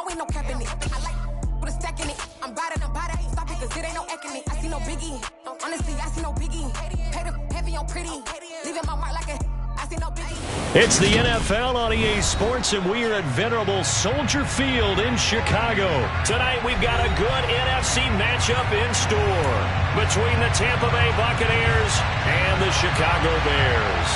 no, ain't no cap in it. I like put a stack in it. I'm bad, I ain't stop it, cause it ain't no eck in it. I see no biggie. Honestly, I see no biggie. Pay the heavy on pretty. Leaving my mark like a I see no biggie. It's the NFL on EA Sports, and we are at venerable Soldier Field in Chicago. Tonight, we've got a good NFC matchup in store between the Tampa Bay Buccaneers and the Chicago Bears.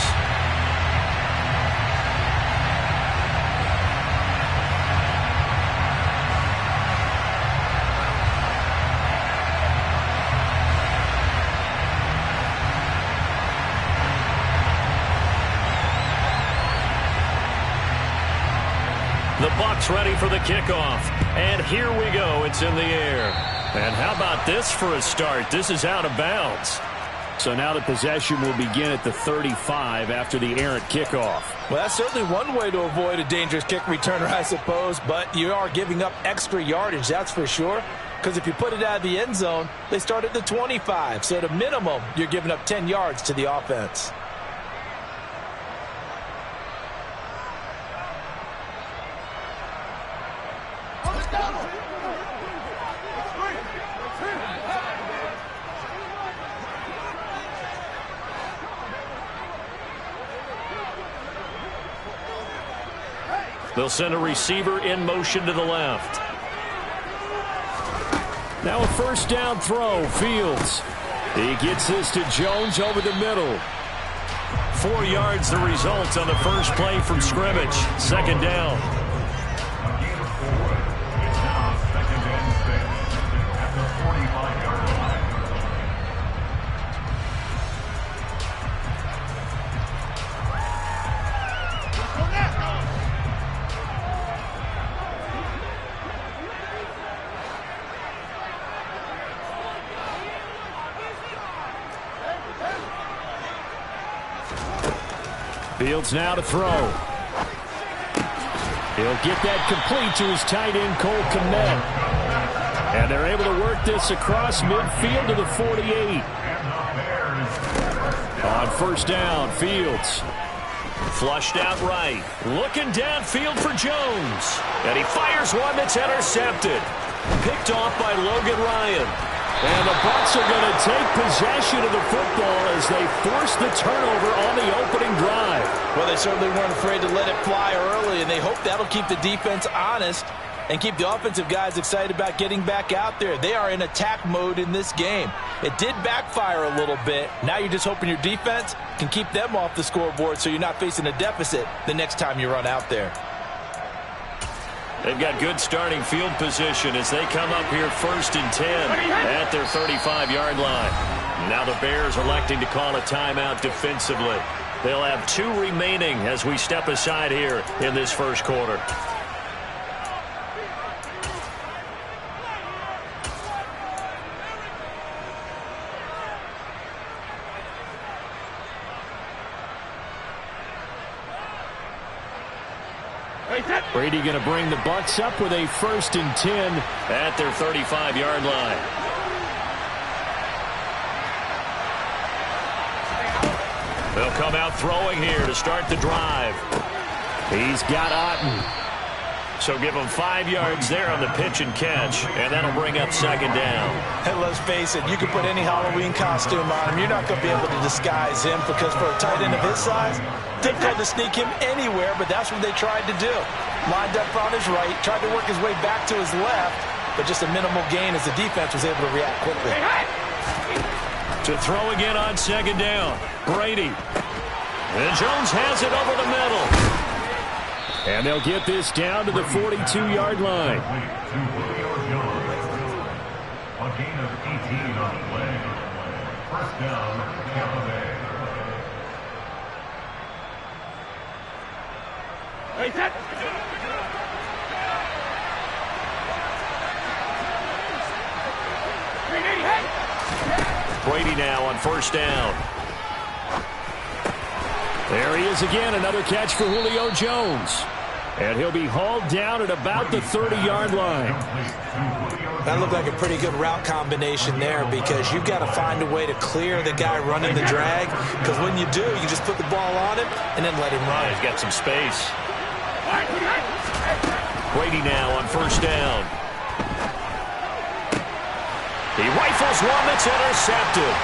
The Bucs ready for the kickoff. And here we go. It's in the air. And how about this for a start? This is out of bounds. So now the possession will begin at the 35 after the errant kickoff. Well, that's certainly one way to avoid a dangerous kick returner, I suppose. But you are giving up extra yardage, that's for sure. Because if you put it out of the end zone, they start at the 25. So at a minimum, you're giving up 10 yards to the offense. They'll send a receiver in motion to the left. Now a first down throw. Fields. He gets this to Jones over the middle. 4 yards the result on the first play from scrimmage. Second down. Fields now to throw. He'll get that complete to his tight end, Cole Kmet. And they're able to work this across midfield to the 48. On first down, Fields. Flushed out right. Looking downfield for Jones. And he fires one that's intercepted. Picked off by Logan Ryan. And the Bucs are going to take possession of the football as they force the turnover on the opening drive. Well, they certainly weren't afraid to let it fly early, and they hope that'll keep the defense honest and keep the offensive guys excited about getting back out there. They are in attack mode in this game. It did backfire a little bit. Now you're just hoping your defense can keep them off the scoreboard so you're not facing a deficit the next time you run out there. They've got good starting field position as they come up here first and 10 at their 35-yard line. Now the Bears electing to call a timeout defensively. They'll have 2 remaining as we step aside here in this first quarter. Brady going to bring the Bucs up with a first and 10 at their 35-yard line. They'll come out throwing here to start the drive. He's got Otten. So give him 5 yards there on the pitch and catch, and that'll bring up second down. And let's face it, you can put any Halloween costume on him. You're not going to be able to disguise him because for a tight end of his size, difficult to sneak him anywhere, but that's what they tried to do. Lined up on his right, tried to work his way back to his left, but just a minimal gain as the defense was able to react quickly. To throw again on second down, Brady. And Jones has it over the middle. And they'll get this down to the 42-yard line. A gain of 18 on the play. First down, Tampa Bay. Brady now on first down. There he is again, another catch for Julio Jones. And he'll be hauled down at about the 30-yard line. That looked like a pretty good route combination there because you've got to find a way to clear the guy running the drag. Because when you do, you just put the ball on him and then let him run. He's got some space. Brady now on first down. He rifles one that's intercepted.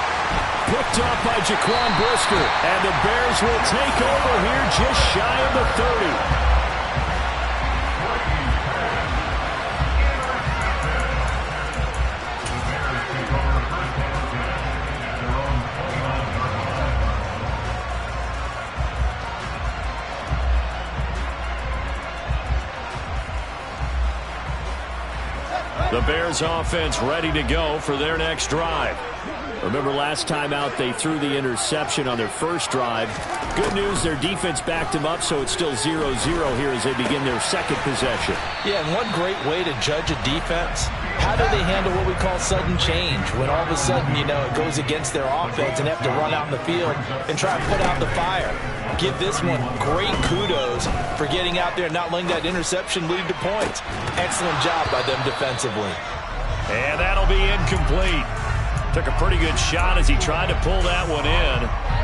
Picked up by Jaquan Brisker. And the Bears will take over here just shy of the 30. The Bears offense ready to go for their next drive. Remember last time out they threw the interception on their first drive. Good news, their defense backed them up, so it's still 0-0 here as they begin their second possession. Yeah, and one great way to judge a defense, how do they handle what we call sudden change? When all of a sudden, you know, it goes against their offense and they have to run out in the field and try to put out the fire. Give this one great kudos for getting out there and not letting that interception lead to points. Excellent job by them defensively. And that'll be incomplete. Took a pretty good shot as he tried to pull that one in.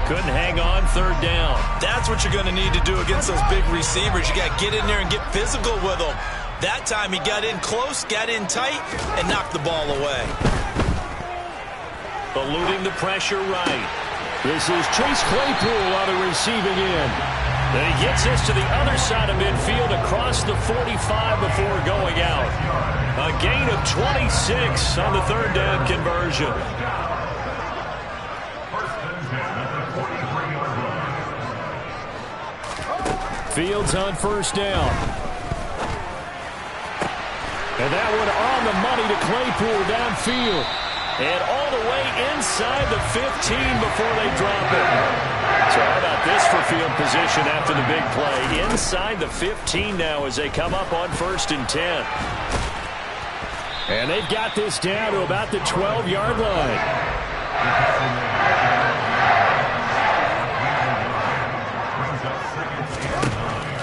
Couldn't hang on third down. That's what you're going to need to do against those big receivers. You got to get in there and get physical with them. That time he got in close, got in tight, and knocked the ball away. Eluding the pressure right. This is Chase Claypool on the receiving end. Then he gets this to the other side of midfield across the 45 before going out. A gain of 26 on the third down conversion. Fields on first down. And that one on the money to Claypool downfield. And all the way inside the 15 before they drop it. So how about this for field position after the big play? Inside the 15 now as they come up on 1st and 10. And they've got this down to about the 12-yard line.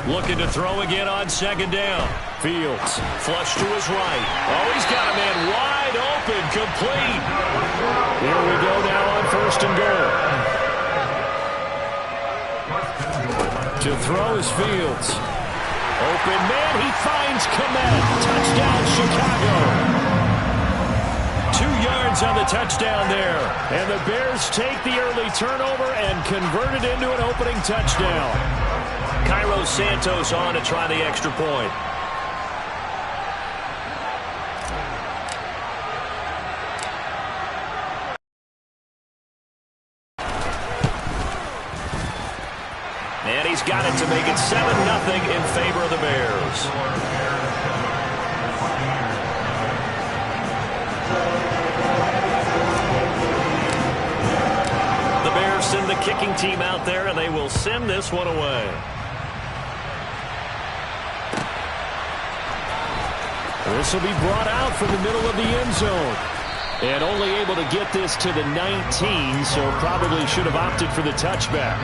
Looking to throw again on 2nd down. Fields flush to his right. Oh, he's got a man wide open, complete. Here we go now on 1st and goal. To throw is Fields. Open man, he finds Kmet. Touchdown, Chicago. 2 yards on the touchdown there. And the Bears take the early turnover and convert it into an opening touchdown. Cairo Santos on to try the extra point. And he's got it to make it 7-0 in favor of the Bears. The Bears send the kicking team out there, and they will send this one away. This will be brought out from the middle of the end zone. And only able to get this to the 19, so probably should have opted for the touchback.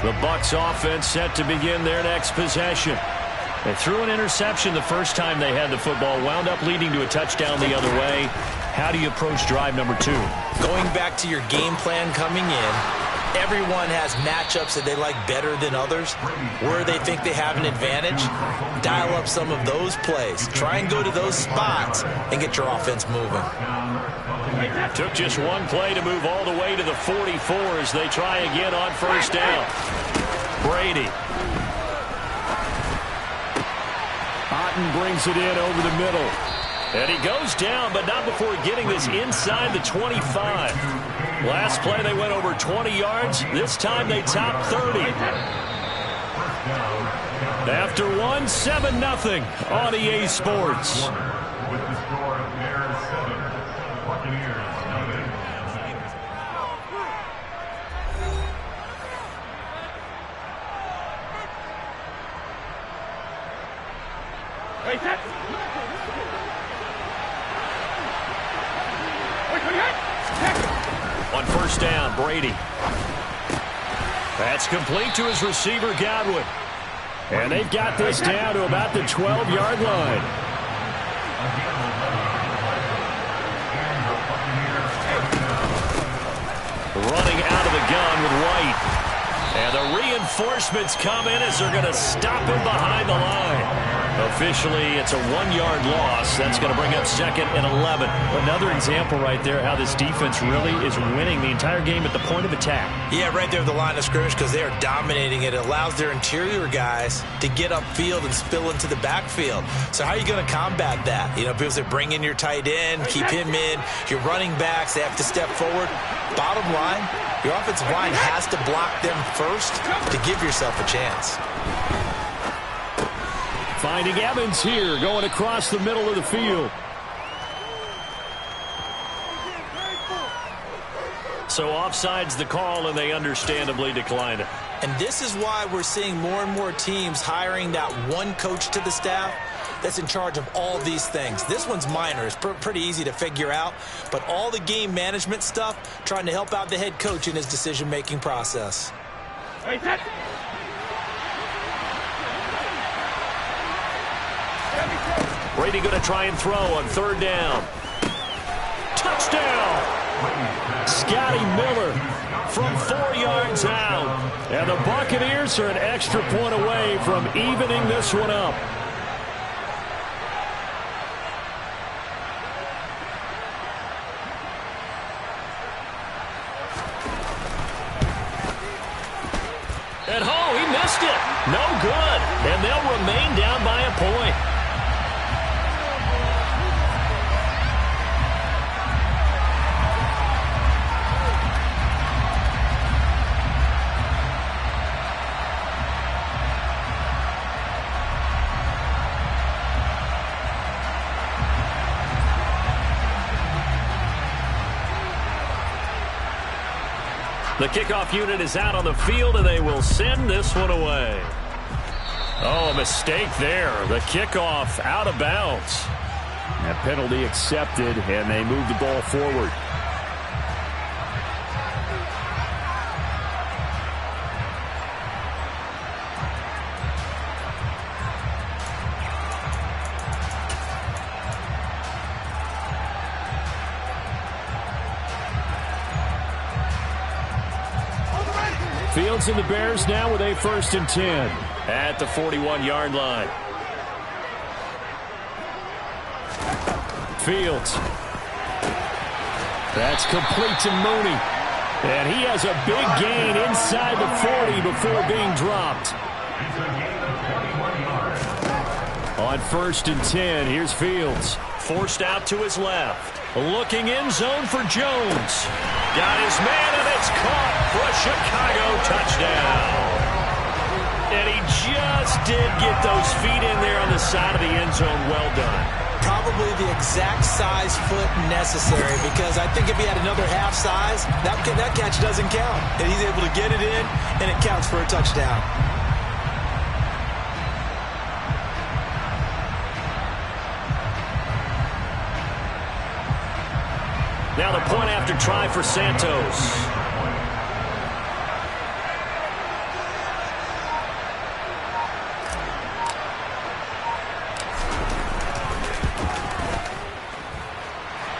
The Bucs offense set to begin their next possession. They threw an interception the first time they had the football, wound up leading to a touchdown the other way. How do you approach drive number 2? Going back to your game plan coming in, everyone has matchups that they like better than others. Where they think they have an advantage, dial up some of those plays. Try and go to those spots and get your offense moving. Took just one play to move all the way to the 44 as they try again on 1st down. Brady. Otten brings it in over the middle. And he goes down, but not before getting this inside the 25. Last play they went over 20 yards. This time they top 30. After one, 7-0 on EA Sports. With the score of Bears 7, Buccaneers 9. On 1st down, Brady. That's complete to his receiver, Godwin. And they've got this down to about the 12-yard line. Running out of the gun with White. And the reinforcements come in as they're going to stop him behind the line. Officially, it's a 1-yard loss. That's going to bring up 2nd and 11. Another example right there how this defense really is winning the entire game at the point of attack. Yeah, right there at the line of scrimmage because they are dominating it. It allows their interior guys to get upfield and spill into the backfield. So how are you going to combat that? You know, because they bring in your tight end, keep him in. Your running backs, they have to step forward. Bottom line, your offensive line has to block them first to give yourself a chance. Finding Evans here, going across the middle of the field. So offside's the call, and they understandably decline it. And this is why we're seeing more and more teams hiring that one coach to the staff that's in charge of all these things. This one's minor. It's pretty easy to figure out. But all the game management stuff, trying to help out the head coach in his decision-making process. Brady going to try and throw on 3rd down. Touchdown! Scotty Miller from 4 yards out. And the Buccaneers are an extra point away from evening this one up. And he missed it. No good. And they'll remain down by a point. The kickoff unit is out on the field, and they will send this one away. Oh, a mistake there. The kickoff out of bounds. That penalty accepted, and they move the ball forward. Fields and the Bears now with a 1st and 10 at the 41-yard line. Fields. That's complete to Mooney. And he has a big gain inside the 40 before being dropped. On 1st and 10, here's Fields. Forced out to his left. Looking in zone for Jones. Got his man, and it's caught for a Chicago touchdown. And he just did get those feet in there on the side of the end zone. Well done. Probably the exact size foot necessary, because I think if he had another half size, that catch doesn't count. And he's able to get it in, and it counts for a touchdown. Now the point after try for Santos.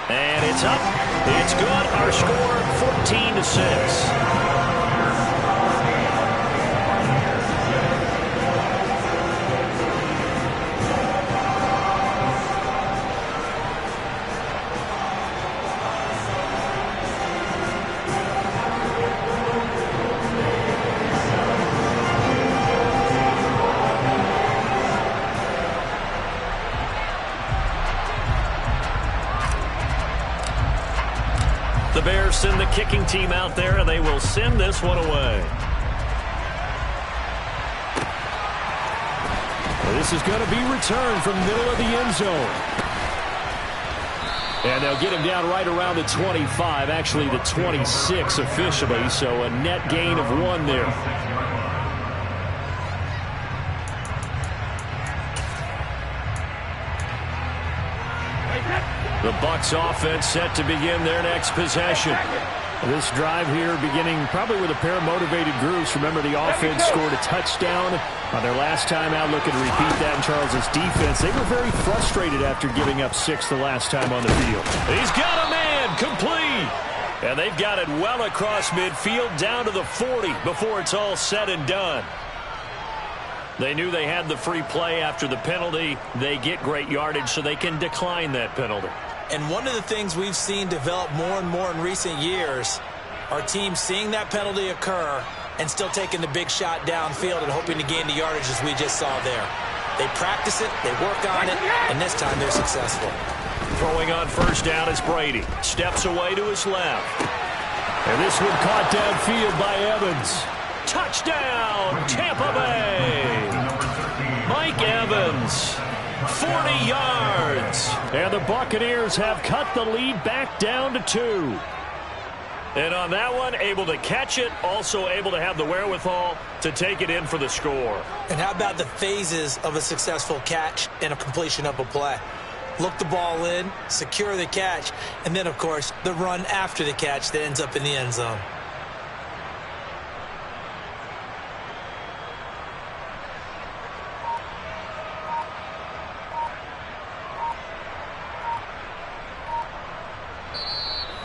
And it's up. It's good. Our score 14-6. The Bears send the kicking team out there, and they will send this one away. Well, this is going to be returned from the middle of the end zone. And they'll get him down right around the 25, actually the 26 officially, so a net gain of 1 there. The Bucs offense set to begin their next possession. This drive here beginning probably with a pair of motivated groups. Remember, the offense scored a touchdown on their last time out. Looking to repeat that in Charles's defense. They were very frustrated after giving up 6 the last time on the field. He's got a man, complete. And they've got it well across midfield down to the 40 before it's all said and done. They knew they had the free play after the penalty. They get great yardage so they can decline that penalty. And one of the things we've seen develop more and more in recent years are teams seeing that penalty occur and still taking the big shot downfield and hoping to gain the yardage as we just saw there. They practice it, they work on it, and this time they're successful. Throwing on first down is Brady. Steps away to his left. And this one caught downfield by Evans. Touchdown, Tampa Bay. Mike Evans, 40 yards. And the Buccaneers have cut the lead back down to 2. And on that one, able to catch it, also able to have the wherewithal to take it in for the score. And how about the phases of a successful catch and a completion of a play? Look the ball in, secure the catch, and then, of course, the run after the catch that ends up in the end zone.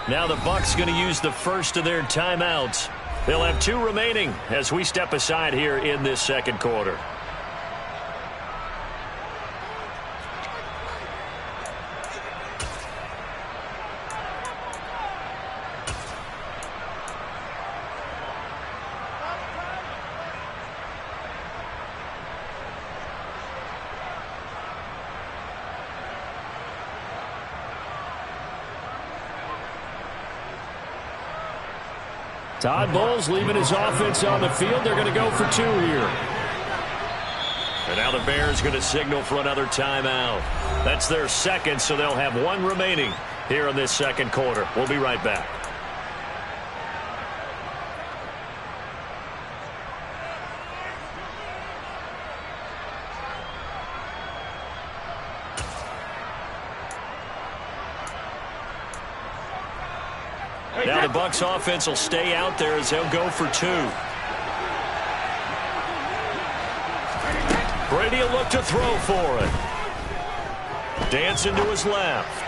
Now the Bucs going to use the first of their timeouts. They'll have 2 remaining as we step aside here in this second quarter. Todd Bowles leaving his offense on the field. They're going to go for 2 here. And now the Bears going to signal for another timeout. That's their second, so they'll have 1 remaining here in this second quarter. We'll be right back. Now the Bucs offense will stay out there as they'll go for 2. Brady will look to throw for it. Dancing to his left.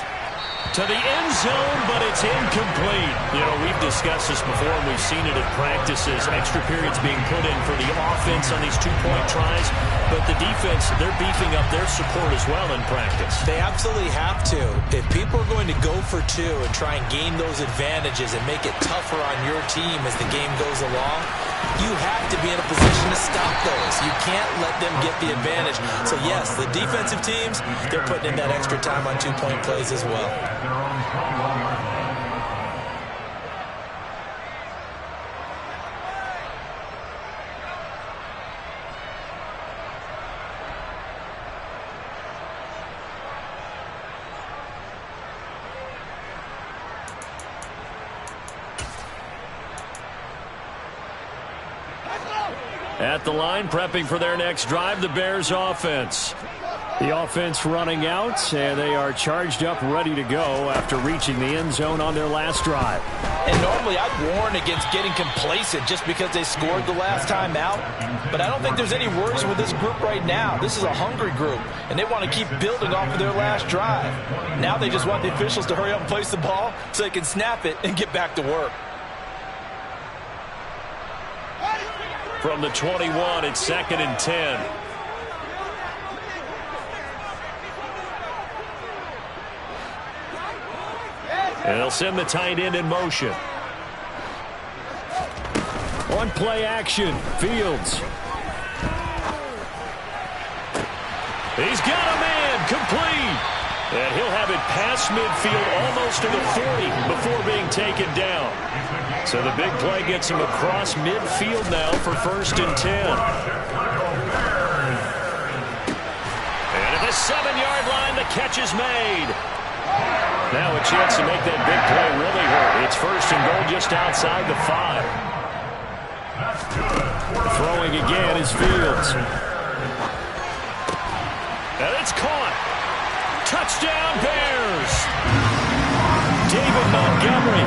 To the end zone, but it's incomplete. You know, we've discussed this before, and we've seen it at practices. Extra periods being put in for the offense on these 2-point tries. But the defense, they're beefing up their support as well in practice. They absolutely have to. If people are going to go for 2 and try and gain those advantages and make it tougher on your team as the game goes along, you have to be in a position to stop those. You can't let them get the advantage. So, yes, the defensive teams, they're putting in that extra time on 2-point plays as well. At the line, prepping for their next drive, the Bears offense. The offense running out, and they are charged up, ready to go after reaching the end zone on their last drive. And normally I'd warn against getting complacent just because they scored the last time out. But I don't think there's any worries with this group right now. This is a hungry group, and they want to keep building off of their last drive. Now they just want the officials to hurry up and place the ball so they can snap it and get back to work. From the 21, it's 2nd and 10. And they'll send the tight end in motion. On play action, Fields. He's got a man, complete. And he'll have it past midfield almost to the 40 before being taken down. So the big play gets him across midfield now for 1st and 10. And at the 7-yard line, the catch is made. Now a chance to make that big play really hurt. It's 1st and goal just outside the 5. Throwing again is Fields. And it's caught. Touchdown Bears. David Montgomery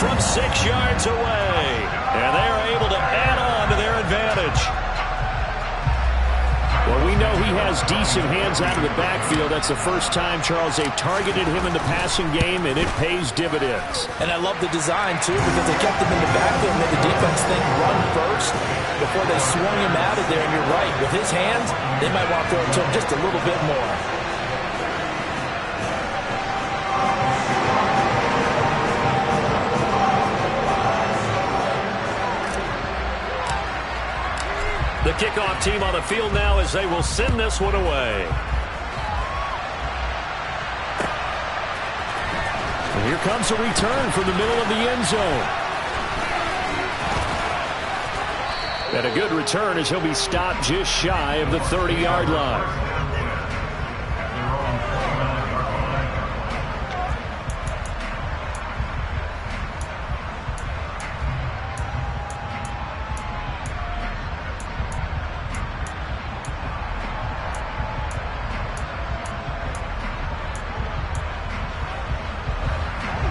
from 6 yards away. And they are able to add on to their advantage. Well, we know he has decent hands out of the backfield. That's the first time, Charles, they've targeted him in the passing game, and it pays dividends. And I love the design, too, because they kept him in the backfield and made the defense think run first before they swung him out of there. And you're right, with his hands, they might want to throw it to him just a little bit more. The kickoff team on the field now as they will send this one away. And here comes a return from the middle of the end zone. And a good return as he'll be stopped just shy of the 30-yard line.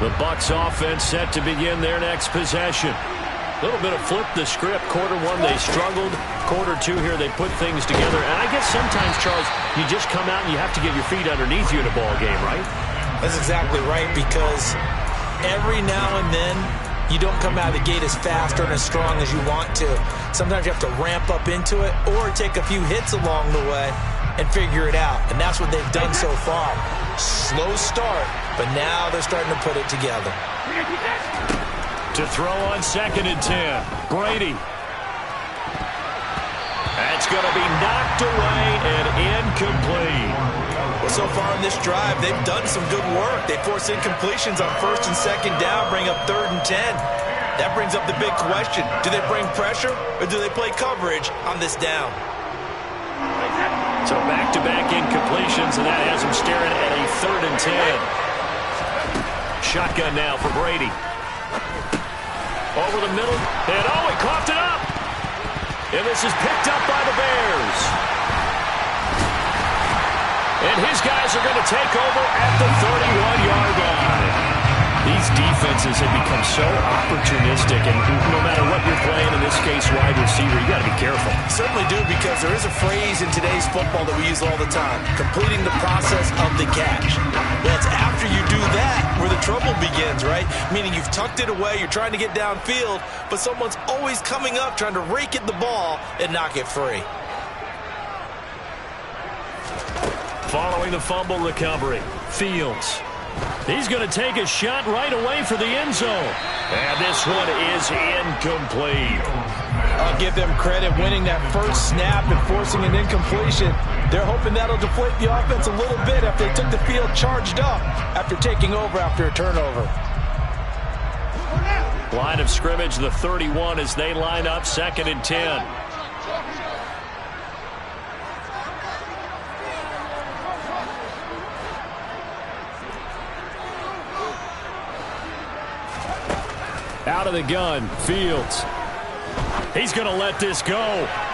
The Bucs offense set to begin their next possession. A little bit of flip the script. Quarter one, they struggled. Quarter two here, they put things together. And I guess sometimes, Charles, you just come out and you have to get your feet underneath you in a ball game, right? That's exactly right, because every now and then you don't come out of the gate as fast or as strong as you want to. Sometimes you have to ramp up into it or take a few hits along the way and figure it out. And that's what they've done so far. Slow start, but now they're starting to put it together. To throw on 2nd and 10. Brady. That's going to be knocked away and incomplete. Well, so far in this drive, they've done some good work. They force incompletions on 1st and 2nd down, bring up 3rd and 10. That brings up the big question. Do they bring pressure or do they play coverage on this down? So back-to-back incompletions, and that has him staring at a 3rd and 10. Shotgun now for Brady. Over the middle, and oh, he coughed it up! And this is picked up by the Bears. And his guys are going to take over at the 31-yard line. These defenses have become so opportunistic, and no matter what you're playing, in this case, wide receiver, you got to be careful. Certainly do, because there is a phrase in today's football that we use all the time, completing the process of the catch. Well, it's after you do that where the trouble begins, right? Meaning you've tucked it away, you're trying to get downfield, but someone's always coming up trying to rake at the ball and knock it free. Following the fumble recovery, Fields. He's going to take a shot right away for the end zone. And this one is incomplete. I'll give them credit winning that first snap and forcing an incompletion. They're hoping that'll deflate the offense a little bit after they took the field charged up after taking over after a turnover. Line of scrimmage, the 31 as they line up 2nd and 10. Out of the gun, Fields. He's going to let this go.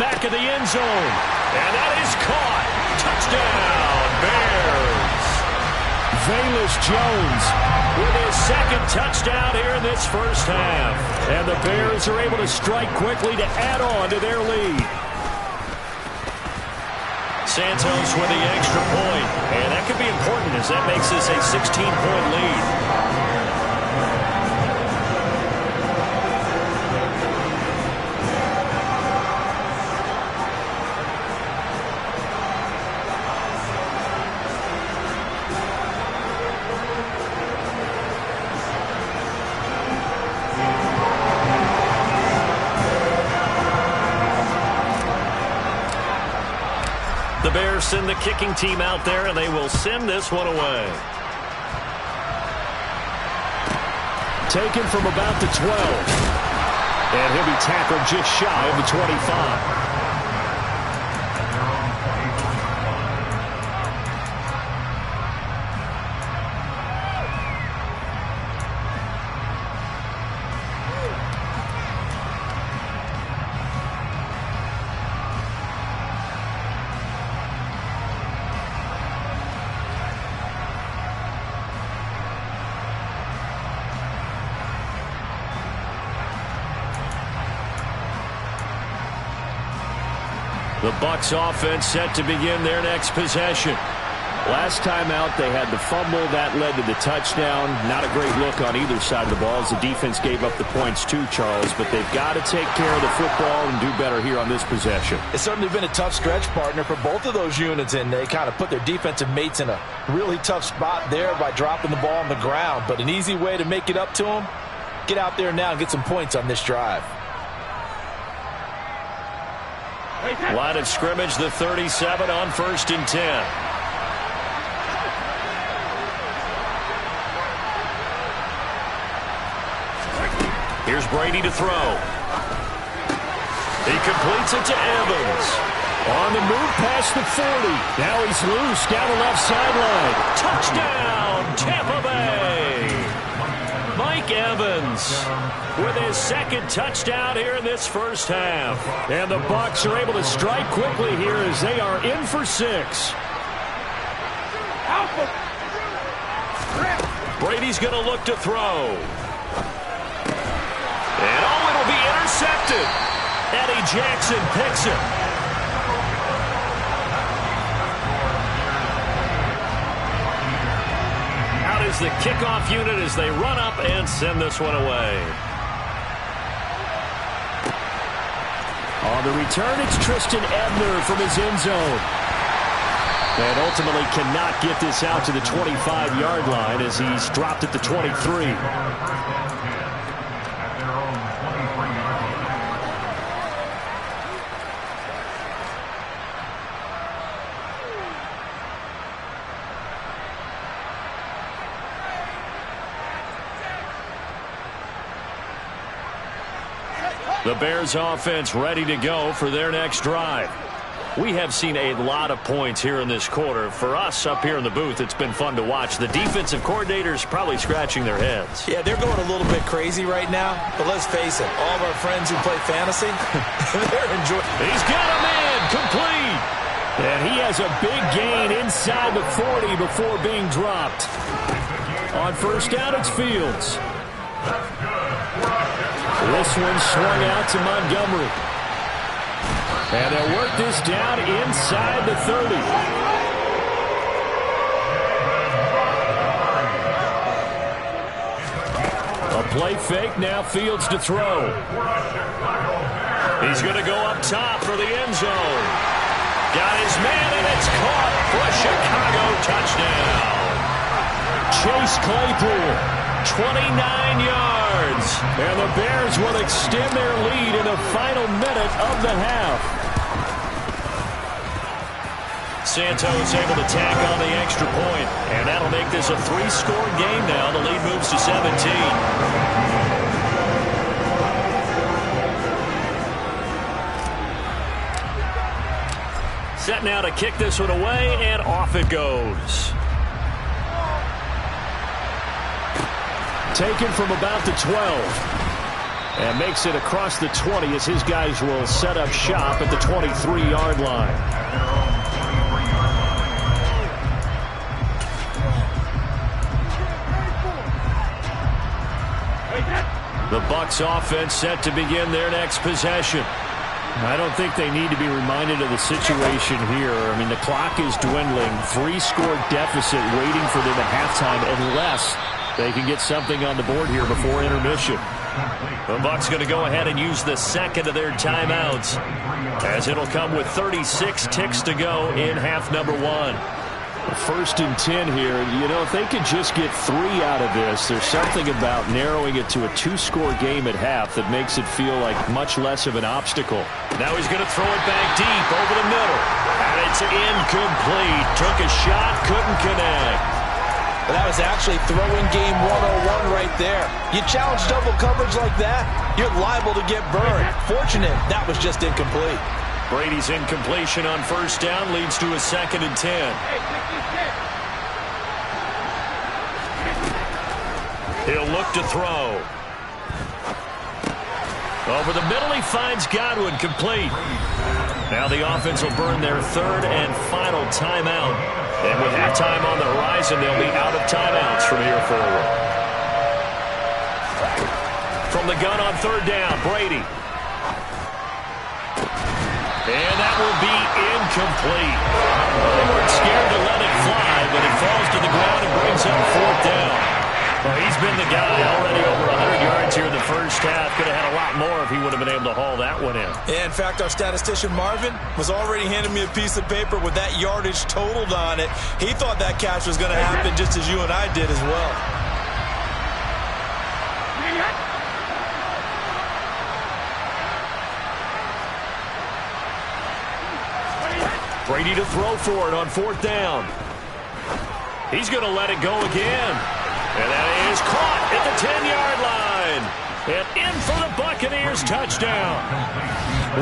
Back of the end zone. And that is caught. Touchdown, Bears. Velus Jones with his 2nd touchdown here in this first half. And the Bears are able to strike quickly to add on to their lead. Santos with the extra point. And that could be important as that makes this a 16-point lead. The Bears send the kicking team out there, and they will send this one away. Taken from about the 12. And he'll be tackled just shy of the 25. The Bucs offense set to begin their next possession. Last time out, they had the fumble. That led to the touchdown. Not a great look on either side of the ball as the defense gave up the points too, Charles. But they've got to take care of the football and do better here on this possession. It's certainly been a tough stretch, partner, for both of those units, and they kind of put their defensive mates in a really tough spot there by dropping the ball on the ground. But an easy way to make it up to them, get out there now and get some points on this drive. Line of scrimmage, the 37 on 1st and 10. Here's Brady to throw. He completes it to Evans. On the move past the 40. Now he's loose down the left sideline. Touchdown, Tampa Bay. Mike Evans with his second touchdown here in this first half. And the Bucs are able to strike quickly here as they are in for 6. Brady's going to look to throw. And it'll be intercepted. Eddie Jackson picks it. Out is the kickoff unit as they run up and send this one away. On the return, it's Tristan Ebner from his end zone. And ultimately cannot get this out to the 25-yard line as he's dropped at the 23. The Bears offense ready to go for their next drive. We have seen a lot of points here in this quarter. For us up here in the booth, it's been fun to watch. The defensive coordinators probably scratching their heads. Yeah, they're going a little bit crazy right now. But let's face it, all of our friends who play fantasy, they're enjoying. He's got a man complete. And he has a big gain inside the 40 before being dropped. On first down, it's Fields. This one swung out to Montgomery. And they'll work this down inside the 30. A play fake, now Fields to throw. He's going to go up top for the end zone. Got his man, and it's caught for a Chicago touchdown. Chase Claypool. 29 yards. And the Bears will extend their lead in the final minute of the half. Santos able to tack on the extra point, and that'll make this a 3-score game now. The lead moves to 17. Set now to kick this one away, and off it goes. Taken from about the 12. And makes it across the 20 as his guys will set up shop at the 23-yard line. The Bucs offense set to begin their next possession. I don't think they need to be reminded of the situation here. I mean, the clock is dwindling. 3-score deficit waiting for them at halftime unless they can get something on the board here before intermission. The Bucs going to go ahead and use the second of their timeouts as it'll come with 36 ticks to go in half number 1. 1st and 10 here. You know, if they could just get 3 out of this, there's something about narrowing it to a 2-score game at half that makes it feel like much less of an obstacle. Now he's going to throw it back deep over the middle. And it's incomplete. Took a shot, couldn't connect. But that was actually throwing game 101 right there. You challenge double coverage like that, you're liable to get burned. Fortunate, that was just incomplete. Brady's incompletion on first down leads to a 2nd and 10. He'll look to throw. Over the middle, he finds Godwin, complete. Now the offense will burn their 3rd and final timeout. And with halftime on the horizon, they'll be out of timeouts from here forward. From the gun on 3rd down, Brady. And that will be incomplete. They weren't scared to let it fly, but it falls to the ground and brings up 4th down. Well, he's been the guy already over 100 yards here in the first half. Could have had a lot more if he would have been able to haul that one in. Yeah, in fact, our statistician Marvin was already handing me a piece of paper with that yardage totaled on it. He thought that catch was going to happen just as you and I did as well. Brady to throw for it on 4th down. He's going to let it go again. And that is caught at the 10-yard line. And in for the Buccaneers touchdown.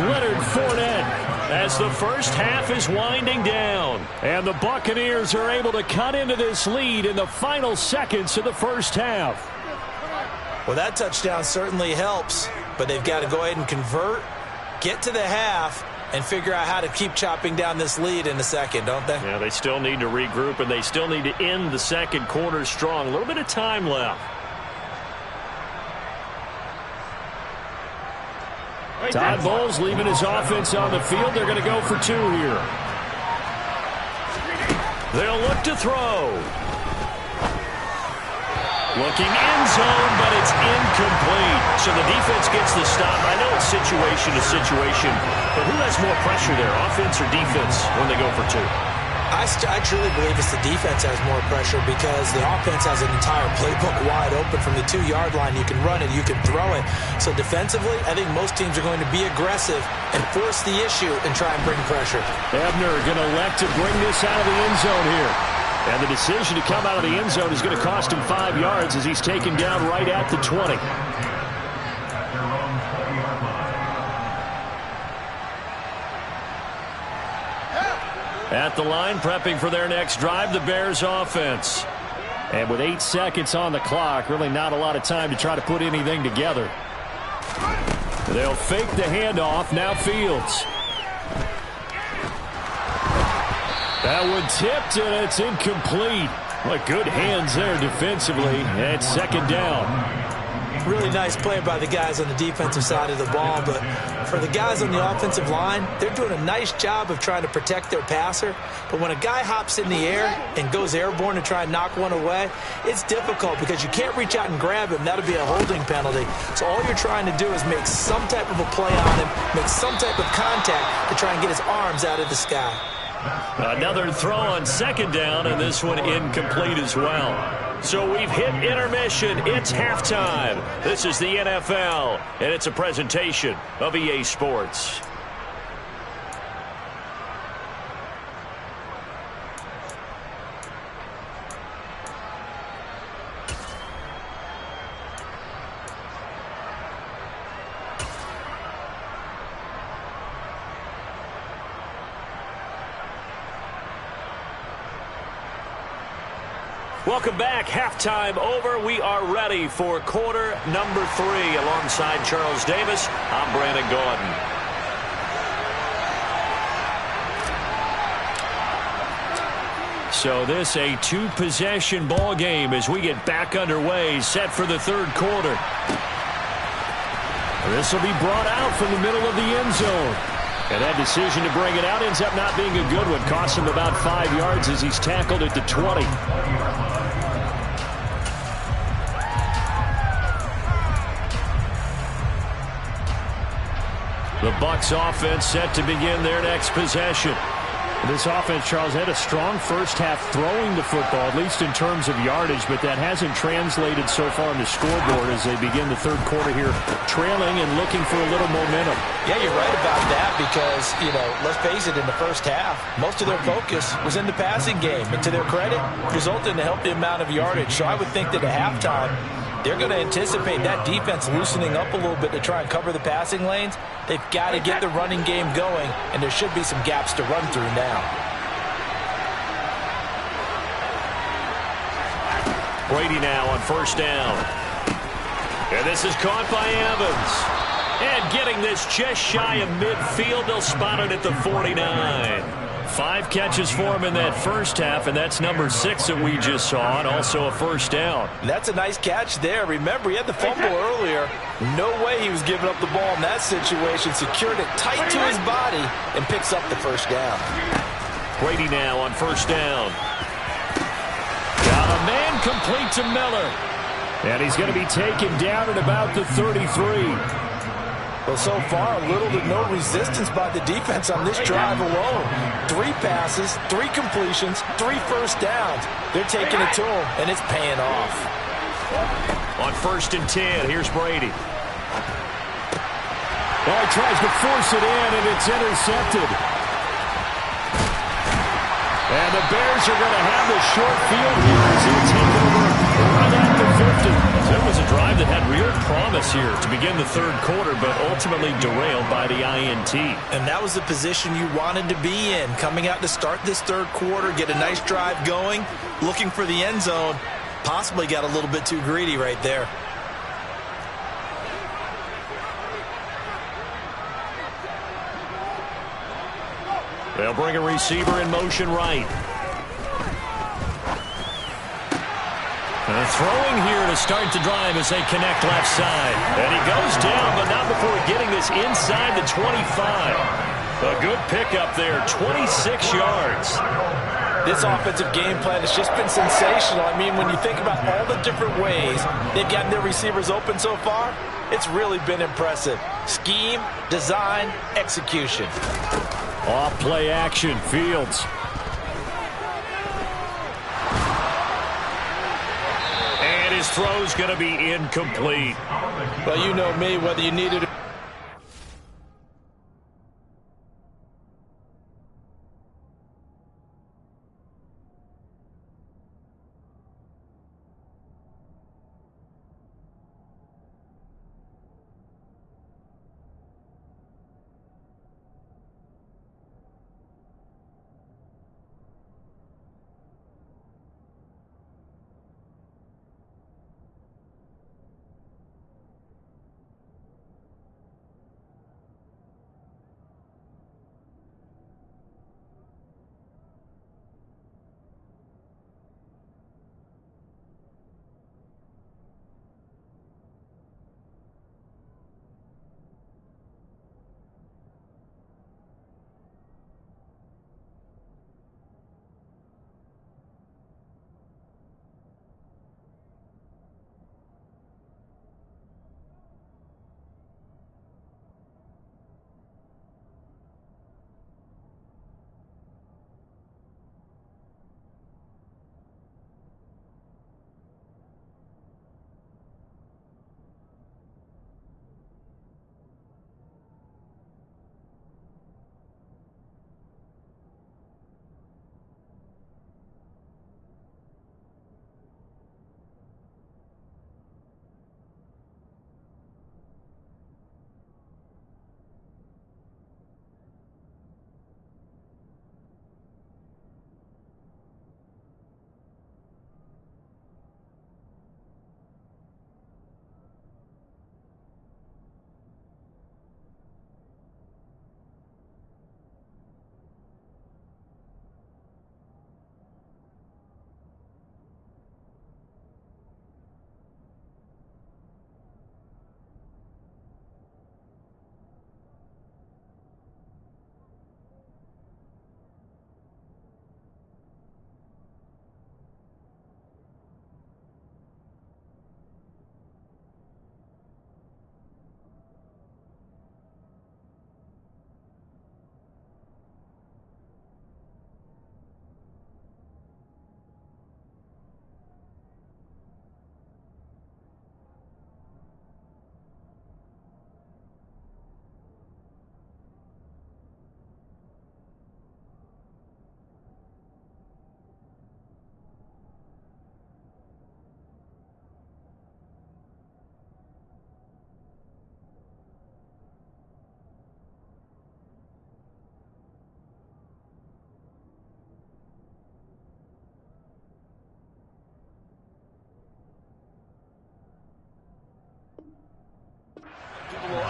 Leonard Fournette as the first half is winding down. And the Buccaneers are able to cut into this lead in the final seconds of the first half. Well, that touchdown certainly helps, but they've got to go ahead and convert, get to the half, and figure out how to keep chopping down this lead in the second, don't they? Yeah, they still need to regroup, and they still need to end the second quarter strong. A little bit of time left. Todd Bowles leaving his offense on the field. They're going to go for 2 here. They'll look to throw. Looking end zone, but it's incomplete. So the defense gets the stop. I know it's situation to situation, but who has more pressure there, offense or defense, when they go for 2? I truly believe it's the defense has more pressure because the offense has an entire playbook wide open from the 2-yard line. You can run it, you can throw it. So defensively, I think most teams are going to be aggressive and force the issue and try and bring pressure. Ebner going to elect to bring this out of the end zone here. And the decision to come out of the end zone is going to cost him 5 yards as he's taken down right at the 20. At the line, prepping for their next drive, the Bears offense. And with 8 seconds on the clock, really not a lot of time to try to put anything together. They'll fake the handoff. Now Fields. That one tipped, and it's incomplete. Well, good hands there defensively. And 2nd down. Really nice play by the guys on the defensive side of the ball, but for the guys on the offensive line, they're doing a nice job of trying to protect their passer. But when a guy hops in the air and goes airborne to try and knock one away, it's difficult because you can't reach out and grab him. That'll be a holding penalty. So all you're trying to do is make some type of a play on him, make some type of contact to try and get his arms out of the sky. Another throw on 2nd down, and this one incomplete as well. So we've hit intermission. It's halftime. This is the NFL, and it's a presentation of EA Sports. Welcome back. Halftime over. We are ready for quarter number 3. Alongside Charles Davis, I'm Brandon Gordon. So this a 2-possession ball game as we get back underway, set for the 3rd quarter. This will be brought out from the middle of the end zone. And that decision to bring it out ends up not being a good one. Costs him about 5 yards as he's tackled at the 20. The Bucs offense set to begin their next possession. This offense, Charles, had a strong first half throwing the football, at least in terms of yardage, but that hasn't translated so far on the scoreboard as they begin the 3rd quarter here, trailing and looking for a little momentum. Yeah, you're right about that because, let's face it, in the first half, most of their focus was in the passing game. And to their credit, resulted in a healthy amount of yardage. So I would think that at halftime, they're going to anticipate that defense loosening up a little bit to try and cover the passing lanes. They've got to get the running game going, and there should be some gaps to run through now. Brady now on 1st down. And this is caught by Evans. And getting this just shy of midfield, they'll spot it at the 49. 5 catches for him in that first half, and that's number 6 that we just saw, and also a first down. That's a nice catch there. Remember, he had the fumble earlier. No way he was giving up the ball in that situation. Secured it tight to his body and picks up the first down. Brady now on first down. Got a man complete to Miller. And he's going to be taken down at about the 33. Well, so far, little to no resistance by the defense on this drive alone. 3 passes, 3 completions, 3 first downs. They're taking it to him, and it's paying off. On first and 10, here's Brady. Well, he tries to force it in, and it's intercepted. And the Bears are going to have the short field here as he'll take over right at the 50. So it was a drive that had real promise here to begin the third quarter, but ultimately derailed by the INT. And that was the position you wanted to be in. Coming out to start this third quarter, get a nice drive going, looking for the end zone. Possibly got a little bit too greedy right there. They'll bring a receiver in motion right. Throwing here to start the drive as they connect left side. And he goes down, but not before getting this inside the 25. A good pickup there, 26 yards. This offensive game plan has just been sensational. I mean, when you think about all the different ways they've gotten their receivers open so far, it's really been impressive. Scheme, design, execution. Off play action, Fields. And his throw's going to be incomplete. Well, you know me, whether you need it.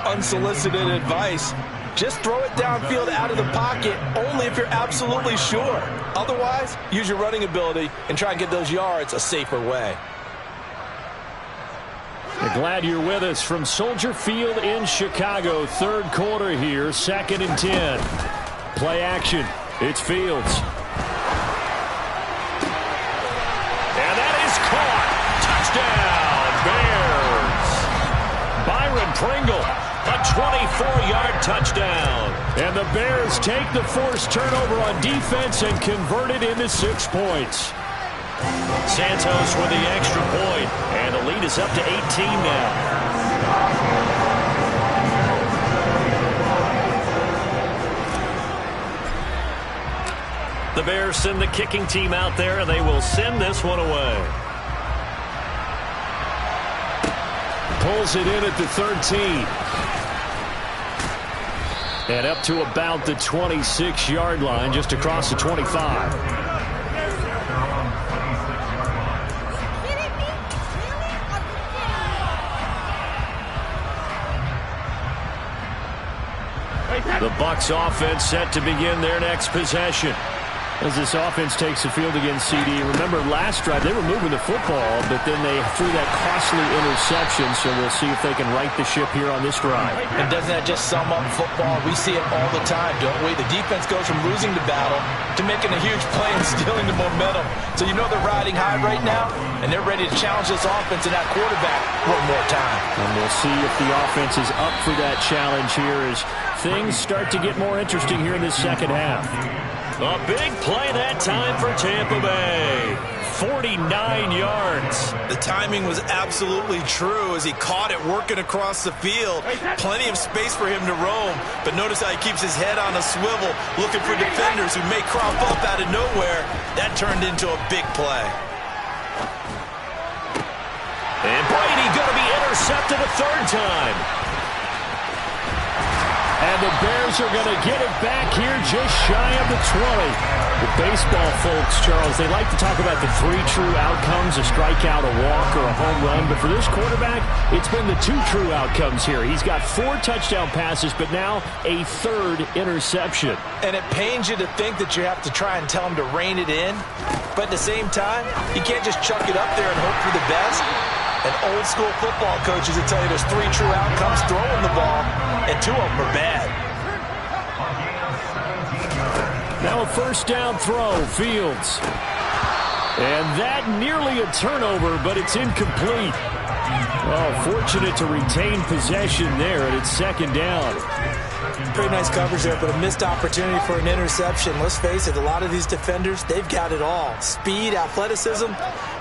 Unsolicited advice. Just throw it downfield out of the pocket only if you're absolutely sure. Otherwise, use your running ability and try and get those yards a safer way. We're glad you're with us from Soldier Field in Chicago. Third quarter here, 2nd and 10. Play action. It's Fields. And that is caught. Touchdown, Bears. Byron Pringle, a 24-yard touchdown. And the Bears take the forced turnover on defense and convert it into 6 points. Santos with the extra point, and the lead is up to 18 now. The Bears send the kicking team out there, and they will send this one away. Pulls it in at the 13. And up to about the 26-yard line, just across the 25. The Bucs offense set to begin their next possession. As this offense takes the field against CD. Remember, last drive, they were moving the football, but then they threw that costly interception, so we'll see if they can right the ship here on this drive. And doesn't that just sum up football? We see it all the time, don't we? The defense goes from losing the battle to making a huge play and stealing the momentum. So you know they're riding high right now, and they're ready to challenge this offense and that quarterback one more time. And we'll see if the offense is up for that challenge here as things start to get more interesting here in this second half. A big play that time for Tampa Bay. 49 yards. The timing was absolutely true as he caught it working across the field. Plenty of space for him to roam, but notice how he keeps his head on a swivel looking for defenders who may crop up out of nowhere. That turned into a big play. And Brady going to be intercepted a third time. And the Bears are going to get it back here just shy of the 20. The baseball folks, Charles, they like to talk about the 3 true outcomes, a strikeout, a walk, or a home run. But for this quarterback, it's been the 2 true outcomes here. He's got 4 touchdown passes, but now a 3rd interception. And it pains you to think that you have to try and tell him to rein it in. But at the same time, you can't just chuck it up there and hope for the best. And old-school football coaches will tell you there's 3 true outcomes throwing the ball, and 2 of them are bad. Now a first down throw, Fields. And that nearly a turnover, but it's incomplete. Oh, fortunate to retain possession there, and it's 2nd down. Pretty nice coverage there, but a missed opportunity for an interception. Let's face it, a lot of these defenders, they've got it all. Speed, athleticism,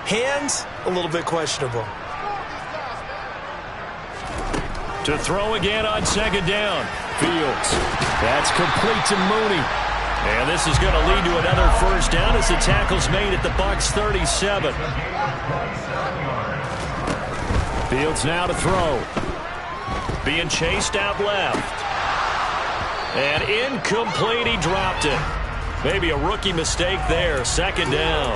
hands, a little bit questionable. To throw again on 2nd down. Fields. That's complete to Mooney. And this is going to lead to another first down as the tackle's made at the Bucs 37. Fields now to throw. Being chased out left. And incomplete, he dropped it. Maybe a rookie mistake there. 2nd down.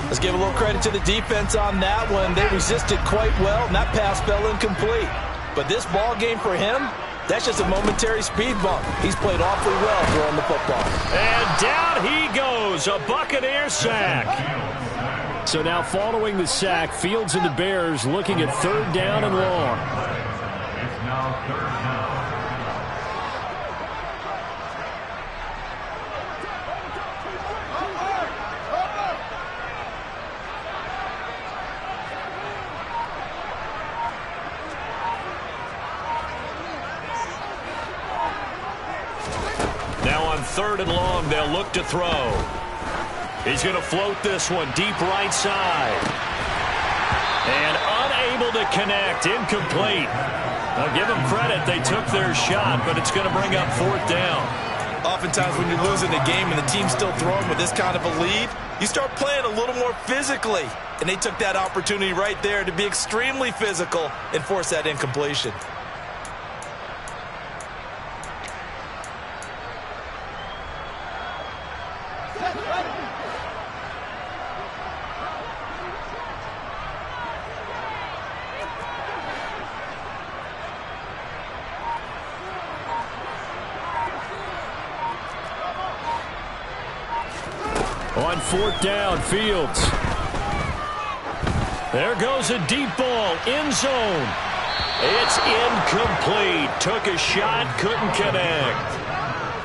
Let's give a little credit to the defense on that one. They resisted quite well, and that pass fell incomplete. But this ball game for him, that's just a momentary speed bump. He's played awfully well throwing the football. And down he goes, a Buccaneer sack. So now following the sack, Fields and the Bears looking at 3rd down and long. It's now 3rd down. Now on 3rd and long, they'll look to throw. He's going to float this one deep right side. And unable to connect, incomplete. I'll give them credit, they took their shot, but it's going to bring up 4th down. Oftentimes when you're losing a game and the team's still throwing with this kind of a lead, you start playing a little more physically. And they took that opportunity right there to be extremely physical and force that incompletion. On 4th down, Fields. There goes a deep ball, end zone. It's incomplete. Took a shot, couldn't connect.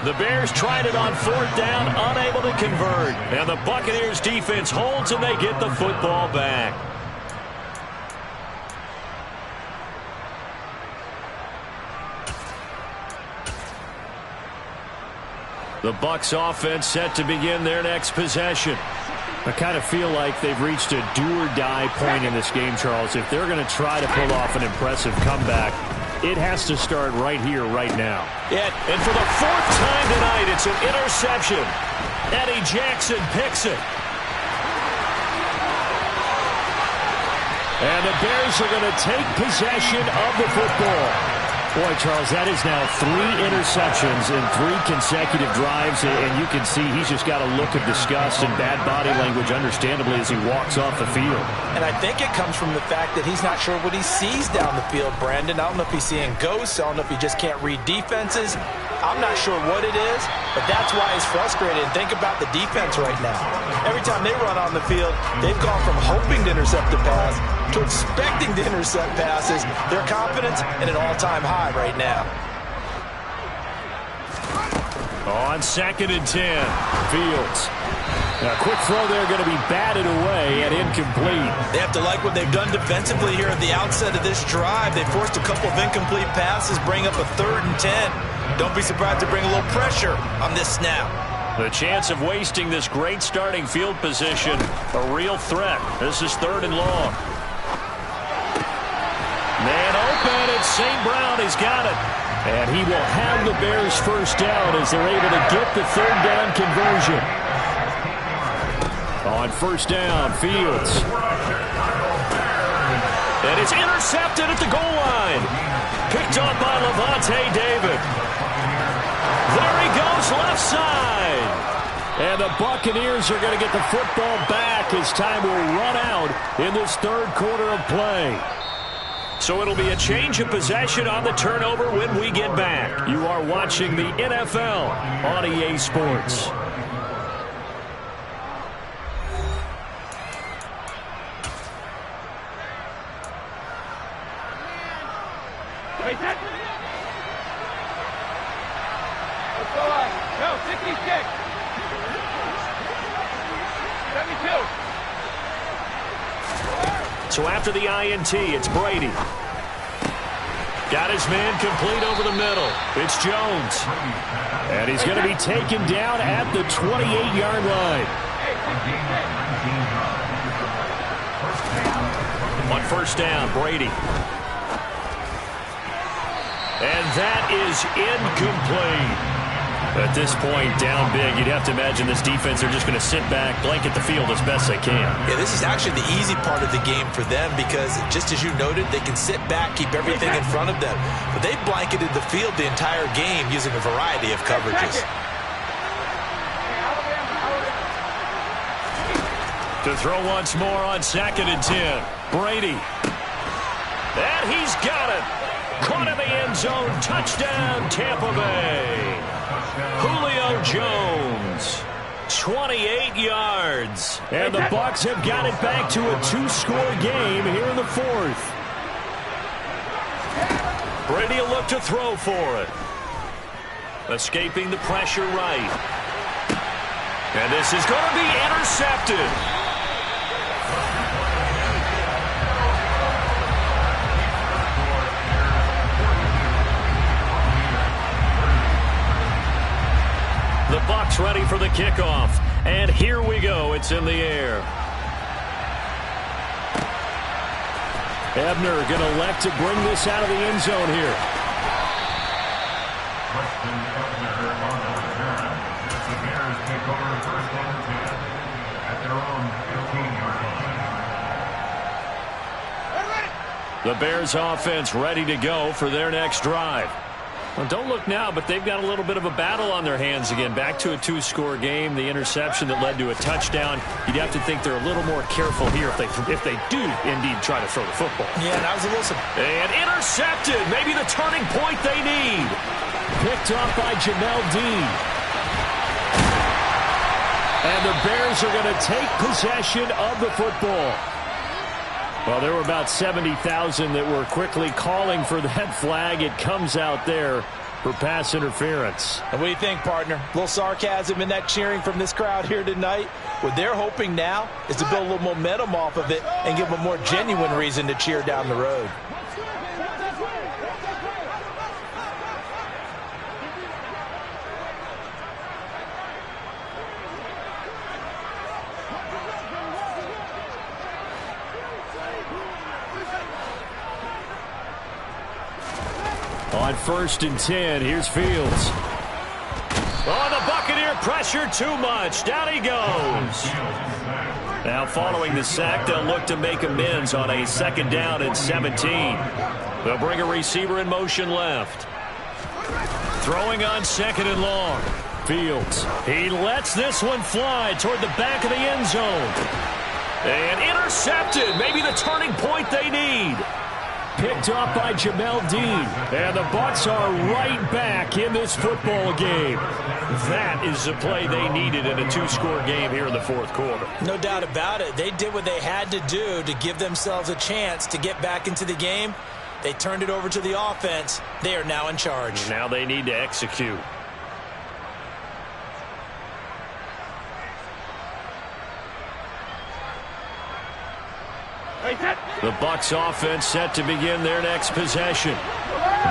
The Bears tried it on 4th down, unable to convert. And the Buccaneers defense holds and they get the football back. The Bucs offense set to begin their next possession. I kind of feel like they've reached a do-or-die point in this game, Charles. If they're going to try to pull off an impressive comeback, it has to start right here, right now. Yeah, and for the 4th time tonight, it's an interception. Eddie Jackson picks it. And the Bears are going to take possession of the football. Boy, Charles, that is now 3 interceptions in 3 consecutive drives, and you can see he's just got a look of disgust and bad body language, understandably, as he walks off the field. And I think it comes from the fact that he's not sure what he sees down the field, Brandon. I don't know if he's seeing ghosts. I don't know if he just can't read defenses. I'm not sure what it is, but that's why he's frustrated. And think about the defense right now. Every time they run on the field, they've gone from hoping to intercept a pass to expecting to intercept passes. Their confidence at an all-time high right now. On 2nd and 10, Fields. A quick throw there going to be batted away and incomplete. They have to like what they've done defensively here at the outset of this drive. They forced a couple of incomplete passes, bring up a 3rd and 10. Don't be surprised to bring a little pressure on this snap. The chance of wasting this great starting field position, a real threat. This is 3rd and long. Man open, it's St. Brown. He's got it. And he will have the Bears first down as they're able to get the 3rd down conversion. On 1st down, Fields. And it's intercepted at the goal line. Picked up by Levante David. There he goes, left side. And the Buccaneers are going to get the football back as time will run out in this 3rd quarter of play. So it'll be a change of possession on the turnover when we get back. You are watching the NFL on EA Sports. No, 66. 72. So after the INT, it's Brady. Got his man complete over the middle. It's Jones. And he's going to be taken down at the 28-yard line. On 1st down, Brady. And that is incomplete. At this point, down big, you'd have to imagine this defense are just going to sit back, blanket the field as best they can. Yeah, this is actually the easy part of the game for them because, just as you noted, they can sit back, keep everything in front of them. But they've blanketed the field the entire game using a variety of coverages. To throw once more on 2nd and 10. Brady. And he's got it. Caught in the end zone. Touchdown, Tampa Bay. Julio Jones. 28 yards. And the Bucs have got it back to a 2-score game here in the 4th. Brady will look to throw for it. Escaping the pressure right. And this is going to be intercepted. The Bucs ready for the kickoff. And here we go. It's in the air. Ebner going to elect to bring this out of the end zone here. The Bears take over 1st and 10 at their own 15-yard line. The Bears offense ready to go for their next drive. Well, don't look now, but they've got a little bit of a battle on their hands again. Back to a 2-score game. The interception that led to a touchdown. You'd have to think they're a little more careful here if they do indeed try to throw the football. Yeah, that was a little... And intercepted. Maybe the turning point they need. Picked up by Jamel Dean. And the Bears are going to take possession of the football. Well, there were about 70,000 that were quickly calling for that flag. It comes out there for pass interference. And what do you think, partner? A little sarcasm in that cheering from this crowd here tonight. What they're hoping now is to build a little momentum off of it and give them a more genuine reason to cheer down the road. On 1st and 10, here's Fields. Oh, the Buccaneer pressure too much. Down he goes. Now following the sack, they'll look to make amends on a 2nd down and 17. They'll bring a receiver in motion left. Throwing on 2nd and long. Fields. He lets this one fly toward the back of the end zone. And intercepted. Maybe the turning point they need. Picked up by Jamel Dean. And the Bucs are right back in this football game. That is the play they needed in a 2-score game here in the 4th quarter. No doubt about it. They did what they had to do to give themselves a chance to get back into the game. They turned it over to the offense. They are now in charge. Now they need to execute. The Bucs offense set to begin their next possession.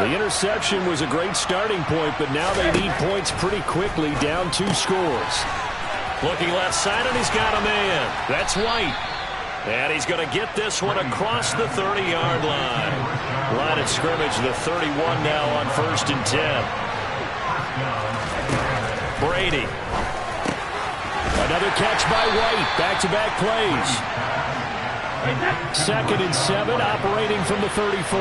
The interception was a great starting point, but now they need points pretty quickly, down 2 scores. Looking left side, and he's got a man. That's White. And he's going to get this one across the 30-yard line. Line of scrimmage, the 31 now on 1st and 10. Brady. Another catch by White. Back-to-back plays. 2nd and 7, operating from the 34.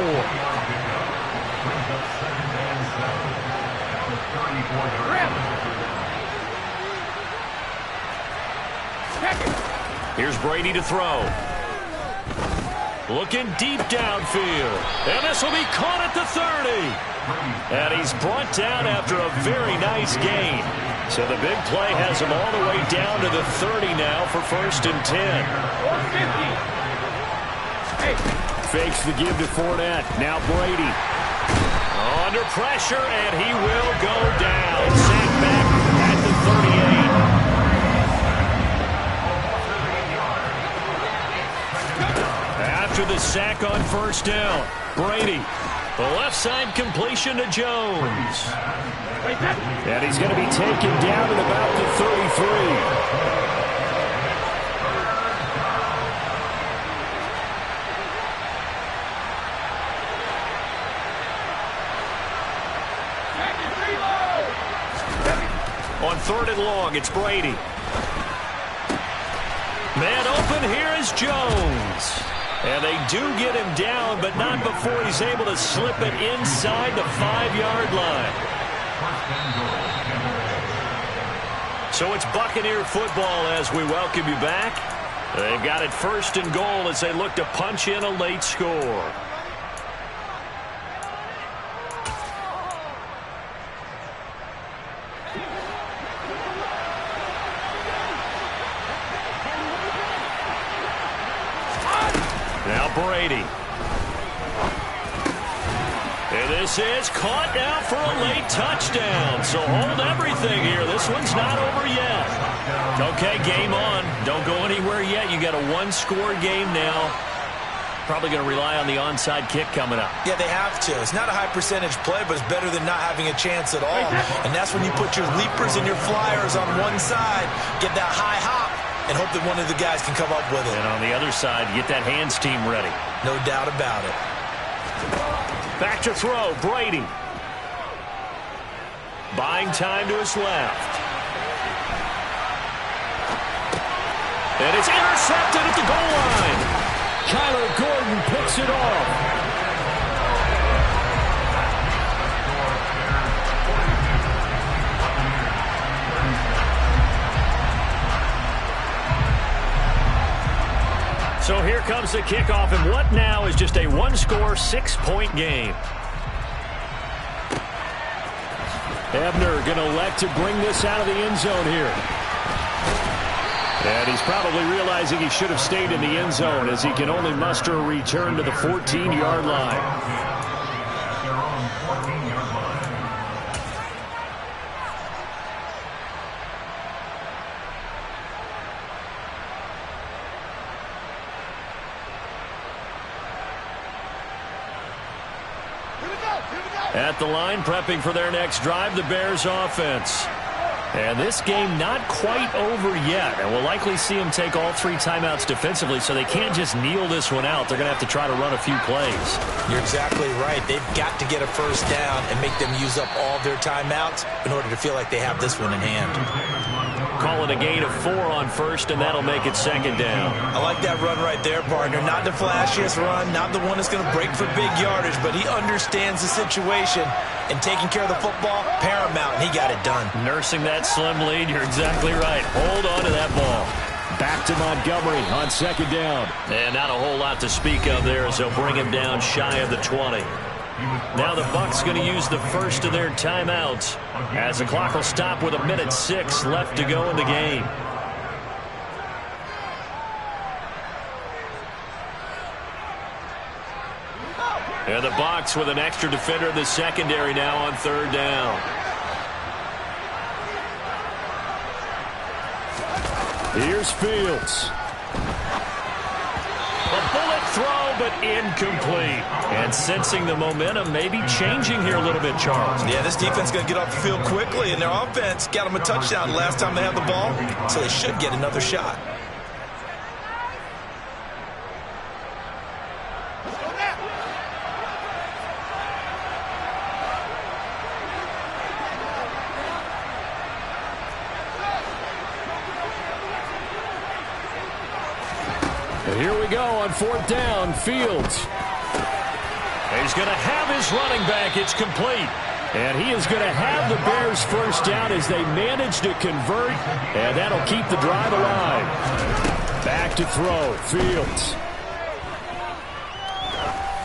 Here's Brady to throw. Looking deep downfield. And this will be caught at the 30. And he's brought down after a very nice gain. So the big play has him all the way down to the 30 now for 1st and 10. Fakes the give to Fournette. Now Brady. Under pressure, and he will go down. Sacked back at the 38. After the sack on 1st down, Brady. The left side completion to Jones. And he's going to be taken down at about the 33. On 3rd and long, it's Brady. Man open, here is Jones. And they do get him down, but not before he's able to slip it inside the 5-yard line. So it's Buccaneer football as we welcome you back. They've got it 1st and goal as they look to punch in a late score. Now Brady. And this is caught now for a late touchdown. So hold everything here. This one's not over yet. Okay, game on. Don't go anywhere yet. You got a 1-score game now. Probably going to rely on the onside kick coming up. Yeah, they have to. It's not a high percentage play, but it's better than not having a chance at all. And that's when you put your leapers and your flyers on one side, get that high hop, and hope that one of the guys can come up with it. And on the other side, get that hands team ready. No doubt about it. Back to throw, Brady. Buying time to his left. And it's intercepted at the goal line. Kyler Gordon picks it off. So here comes the kickoff, and what now is just a 1-score, 6-point game. Ebner going to elect to bring this out of the end zone here. And he's probably realizing he should have stayed in the end zone as he can only muster a return to the 14-yard line. At the line, prepping for their next drive, the Bears offense. And this game not quite over yet. And we'll likely see them take all 3 timeouts defensively, so they can't just kneel this one out. They're going to have to try to run a few plays. You're exactly right. They've got to get a first down and make them use up all their timeouts in order to feel like they have this one in hand. Calling a gain of 4 on first, and that'll make it second down. I like that run right there, partner. Not the flashiest run, not the one that's going to break for big yardage, but he understands the situation, and taking care of the football, paramount, and he got it done. Nursing that slim lead, you're exactly right. Hold on to that ball. Back to Montgomery on second down. And not a whole lot to speak of there as they'll bring him down shy of the 20. Now the Bucs going to use the first of their timeouts as the clock will stop with 1:06 left to go in the game. And the Bucs with an extra defender in the secondary now on third down. Here's Fields. A bullet throw, but incomplete. And sensing the momentum maybe changing here a little bit, Charles. Yeah, this defense is going to get off the field quickly, and their offense got them a touchdown last time they had the ball, so they should get another shot. Here we go on fourth down. Fields. He's going to have his running back. It's complete. And he is going to have the Bears first down as they manage to convert. And that'll keep the drive alive. Back to throw. Fields.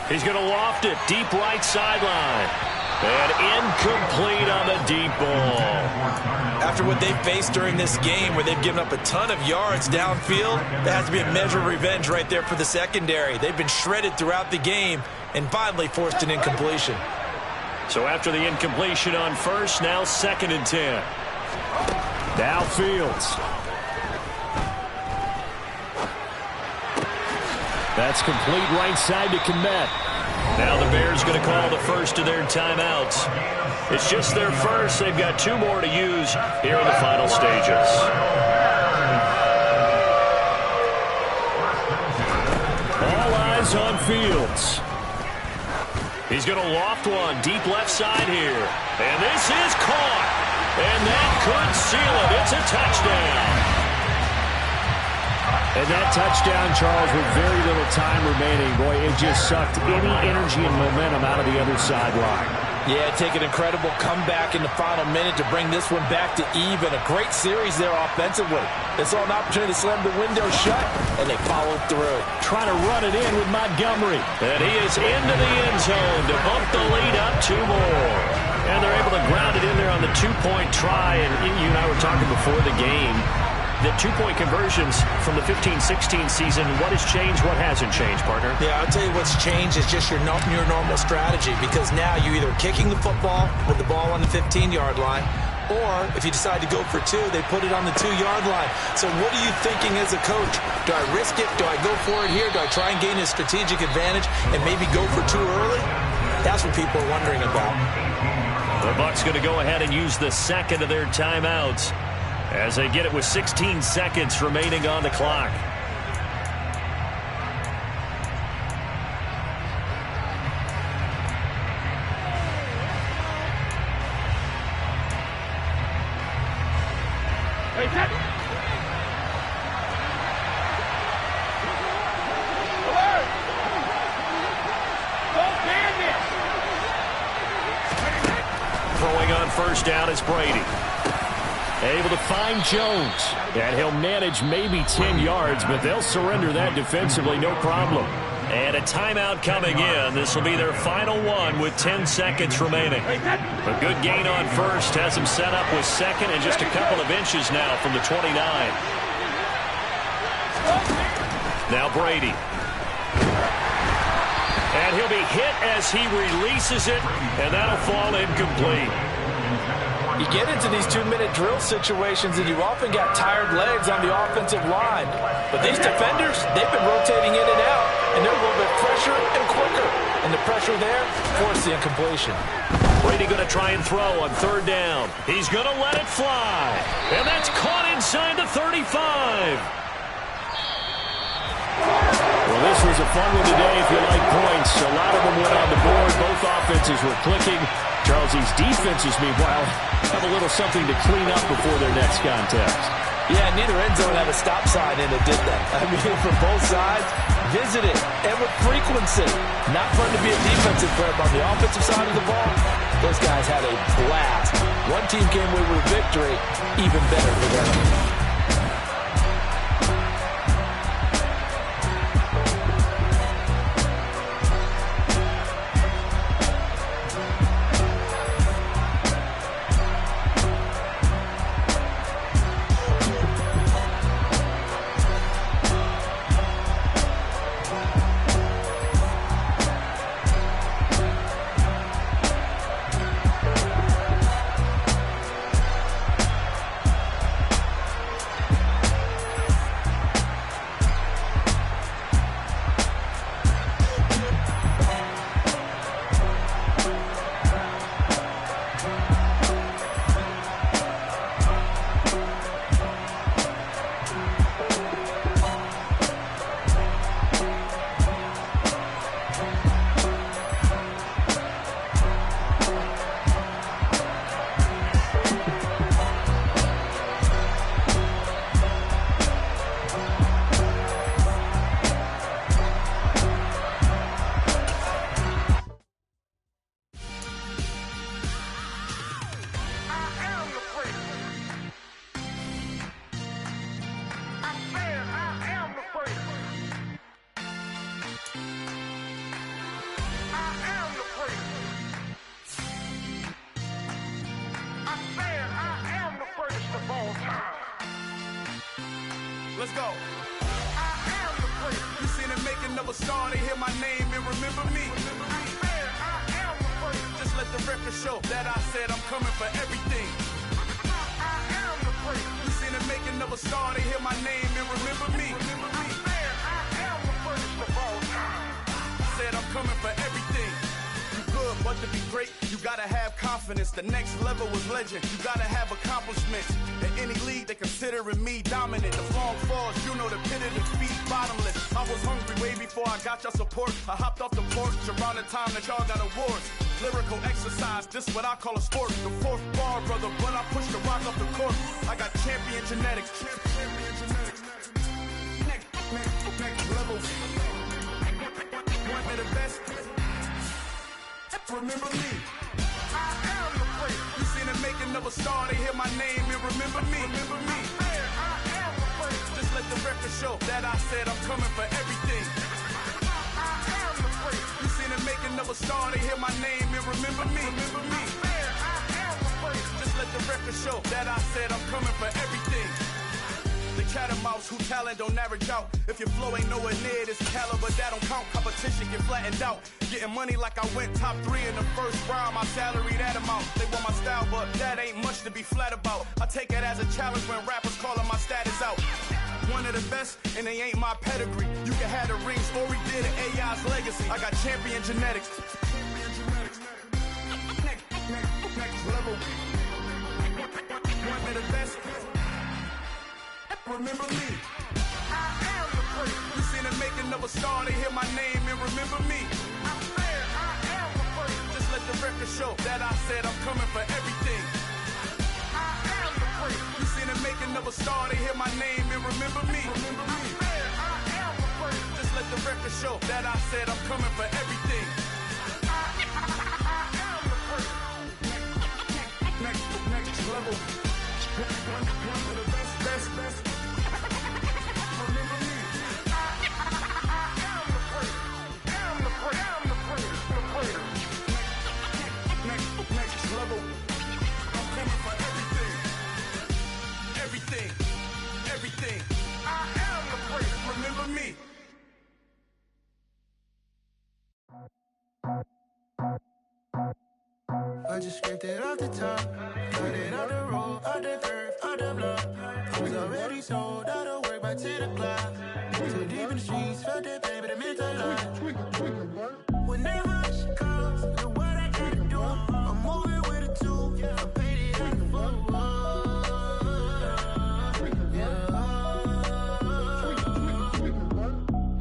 He's going to loft it. Deep right sideline. And incomplete on the deep ball. After what they've faced during this game where they've given up a ton of yards downfield, that has to be a measure of revenge right there for the secondary. They've been shredded throughout the game and finally forced an incompletion. So after the incompletion on first, now 2nd and 10. Now Fields. That's complete right side to Kmet. Now the Bears going to call the first of their timeouts. It's just their first. They've got 2 more to use here in the final stages. All eyes on Fields. He's going to loft one deep left side here. And this is caught. And that could seal it. It's a touchdown. And that touchdown, Charles, with very little time remaining, boy, it just sucked any energy and momentum out of the other sideline. Yeah, take an incredible comeback in the final minute to bring this one back to even. A great series there offensively. They saw an opportunity to slam the window shut, and they followed through. Trying to run it in with Montgomery. And he is into the end zone to bump the lead up 2 more. And they're able to ground it in there on the 2-point try. And you and I were talking before the game. The 2-point conversions from the 15-16 season, what has changed, what hasn't changed, partner? Yeah, I'll tell you what's changed is just your normal strategy, because now you're either kicking the football with the ball on the 15-yard line, or if you decide to go for 2, they put it on the 2-yard line. So what are you thinking as a coach? Do I risk it? Do I go for it here? Do I try and gain a strategic advantage and maybe go for 2 early? That's what people are wondering about. The Bucs going to go ahead and use the second of their timeouts as they get it with 16 seconds remaining on the clock. Throwing on first down is Brady. Able to find Jones. And he'll manage maybe 10 yards, but they'll surrender that defensively, no problem. And a timeout coming in. This will be their final one with 10 seconds remaining. A good gain on first has them set up with second and just a couple of inches now from the 29. Now Brady. And he'll be hit as he releases it, and that'll fall incomplete. You get into these 2-minute drill situations, and you often got tired legs on the offensive line. But these defenders, they've been rotating in and out, and they're a little bit fresher and quicker. And the pressure there forced the incompletion. Brady going to try and throw on 3rd down. He's going to let it fly. And that's caught inside the 35. Well, this was a fun one today if you like points. A lot of them went on the board. Both offenses were clicking. Charles, these defenses, meanwhile, have a little something to clean up before their next contest. Yeah, neither end zone had a stop sign in it, did they? I mean, from both sides, visit it, and with frequency. Not fun to be a defensive threat, but on the offensive side of the ball, those guys had a blast. One team came away with a victory, even better for them. Let's go. I am the prince. You seen the making of a star, they hear my name and remember me. I am the prince. Just let the record show that I said I'm coming for everything. I am the prince. You seen the making of a star, they hear my name and remember me. I am the prince of all time. Said I'm coming for everything. But to be great, you gotta have confidence. The next level was legend. You gotta have accomplishments. In any league, they considering me dominant. The long falls, you know the pit of defeat, bottomless. I was hungry way before I got your support. I hopped off the porch around the time that y'all got awards. Lyrical exercise, this what I call a sport. The 4th bar, brother, but I pushed the rock up the court. I got champion genetics. Champion genetics. Next level. One of the best. Remember me. I am the prince. You seen the making of a star, they hear my name and remember me. Remember me. I am the prince. Just let the record show that I said I'm coming for everything. I am the prince. You seen the making of a star, they hear my name and remember me. Remember me. I am the prince. Just let the record show that I said I'm coming for everything. The cat and mouse who talent don't average out. If your flow ain't nowhere near this caliber, that don't count. Competition get flattened out. Getting money like I went top 3 in the first round. My salary that amount. They want my style, but that ain't much to be flat about. I take it as a challenge when rappers calling my status out. One of the best, and they ain't my pedigree. You can have the ring, story did it, AI's legacy. I got champion genetics. Next level. One of the best. Remember me. I am the prince. You seen the making of a star, they hear my name and remember me. I am the prince. Just let the record show that I said I'm coming for everything. I am the prince. You seen the making of a star, they hear my name and remember me. Remember me. I am the prince. Just let the record show that I said I'm coming for everything. I am the prince. Next level. One of the best. Remember me. I am the prince. I'm the prince. Next level. I'm coming for everything. Everything. I am the prince. me. I just scraped it off the top, cut it out the road, out the curve, out the block. I was already sold, out of work by 10 o'clock. Too deep in the streets, felt that baby, the mental line. Whenever she calls, know what I gotta do. I'm moving with a two, I paid it out the full.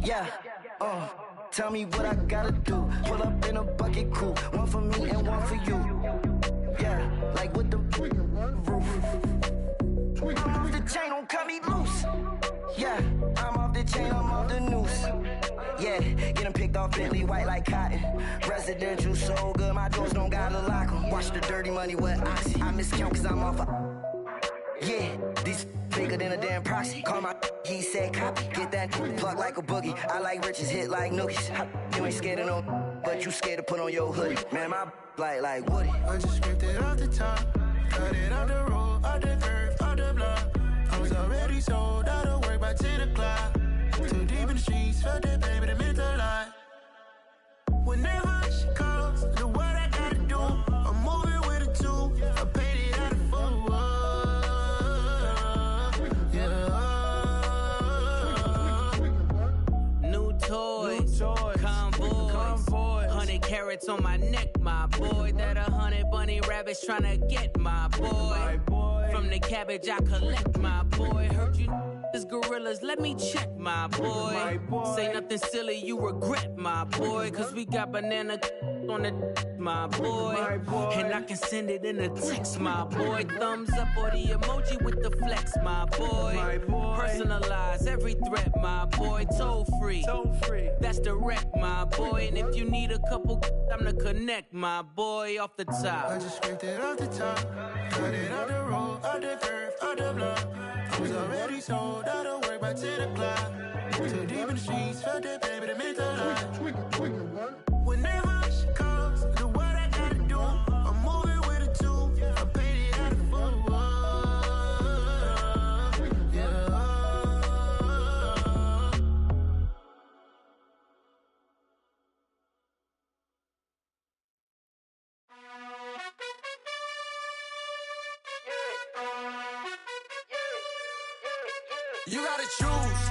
Yeah, tell me what I gotta do. Pull up in a bucket crew, one for me and one for you. Yeah, like with the roof. I'm off the chain, don't cut me loose. Yeah, I'm off the chain, I'm off the noose. Yeah, getting picked off Bentley white like cotton. Residential so good, my doors don't gotta lock 'em. Watch the dirty money with Oxy. I miscount cause I'm off yeah, these bigger than a damn proxy. Call my he said copy. Get that plug like a boogie. I like riches, hit like nookies. You ain't scared of no, but you scared to put on your hoodie. Man, my like Woody. I just scraped it off the top, cut it out the road, out the curve, out the block. I was already sold, out of work by 10 o'clock. Too deep in the streets, felt that baby, the mental line. Whenever she calls, know what I gotta do. I'm moving with a two, I paid it out of full. New toys, convoy, 100 carats on my neck, my boy. That 100 bunny rabbits tryna get my boy. From the cabbage I collect, my boy. Heard you is gorillas, let me check, my boy. Say nothing silly, you regret, my boy. Cause we got banana on the my boy. And I can send it in a text, my boy. Thumbs up or the emoji with the flex, my boy. Personalize every threat, my boy. Toll free, that's direct, my boy. And if you need a couple, I'm the connect, my boy. Off the top, I just scraped it off the top, cut it out the road, out the curve, out the block. I was already sold, out of work by 10 o'clock. Too deep in the streets, felt that baby, the mental line. Whenever she calls, know what I gotta do. I'm moving with a two, I paid it out of full. You gotta choose.